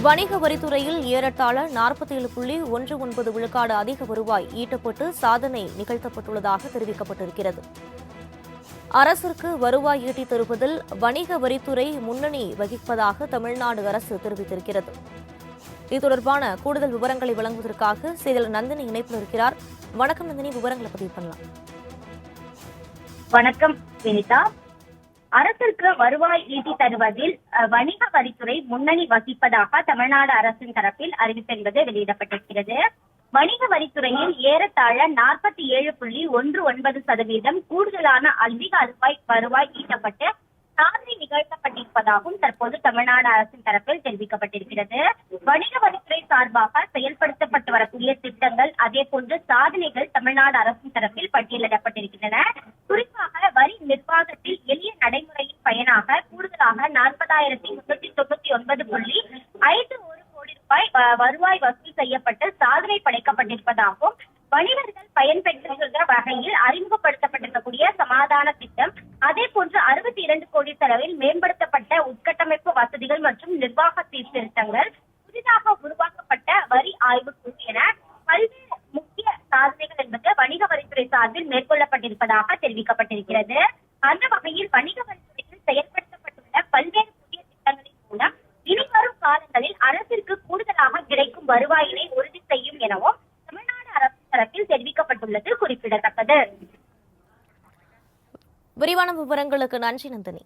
வணிக வரித்துறையில் ஏறத்தாழ 47.19 விழுக்காடு அதிக வருவாய் ஈட்டப்பட்டு சாதனை நிகழ்த்தப்பட்டுள்ளதாக தெரிவிக்கப்பட்டிருக்கிறது. அரசிற்கு வருவாய் ஈட்டித் தருவதில் வணிக வரித்துறை முன்னணி வகிப்பதாக தமிழ்நாடு அரசு தெரிவித்திருக்கிறது. இது தொடர்பான கூடுதல் விவரங்களை வழங்குவதற்காக செய்தியாளர் நந்தினி இணைப்பில் இருக்கிறார். வணக்கம் நந்தினி, விவரங்களை பதிவு பண்ணலாம். வணக்கம் வினிதா. அரசிற்கு வருவாய் ஈட்டி தருவதில் வணிக வரித்துறை முன்னணி வகிப்பதாக தமிழ்நாடு அரசின் தரப்பில் அறிவிப்பு என்பது வெளியிடப்பட்டிருக்கிறது. வணிக வரித்துறையில் ஏறத்தாழ 47.19% கூடுதலான அதிக வருவாய் ஈட்டப்பட்டு சாதனை நிகழ்த்தப்பட்டிருப்பதாகவும் தற்போது தமிழ்நாடு அரசின் தரப்பில் தெரிவிக்கப்பட்டிருக்கிறது. வணிக வரித்துறை சார்பாக செயல்படுத்தப்பட்டு வரக்கூடிய திட்டங்கள் அதே போன்று சாதனைகள் தமிழ்நாடு அரசின் தரப்பில் பட்டியலிடப்பட்டிருக்கின்றன. குறிப்பாக வரி நிர்வாகத்தில் எளிய நடைமுறையின் பயனாக கூடுதலாக 40,399.51 கோடி ரூபாய் வருவாய் வசூல் செய்யப்பட்டு சாதனை படைக்கப்பட்டிருப்பதாகவும் வணிகர்கள் பயன்பெற்றுள்ள வகையில் அறிமுகப்படுத்தப்பட்டிருக்கக்கூடிய சமாதான திட்டம் அதே போன்று 62 கோடி செலவில் மேம்படுத்தப்பட்ட உட்கட்டமைப்பு வசதிகள் மற்றும் நிர்வாக சீர்திருத்தங்கள், புதிதாக உருவாக்கப்பட்ட வரி ஆய்வு குழு என பல்வேறு முக்கிய சாதனைகள் என்பது வணிக வரித்துறை சார்பில் மேற்கொள்ளப்பட்டிருப்பதாக தெரிவிக்கப்பட்டிருக்கிறது. அந்த வகையில் வணிக வரித்துறையில் செயல்படுத்தப்பட்டுள்ள பல்வேறு புதிய திட்டங்களின் மூலம் இனிவரும் காலங்களில் அரசிற்கு கூடுதலாக கிடைக்கும் வருவாயினை உறுதி செய்யும் எனவும் தமிழ்நாடு அரசு தரப்பில் தெரிவிக்கப்பட்டுள்ளது குறிப்பிடத்தக்கது. விரிவான விவரங்களுக்கு நன்றி நந்தினி.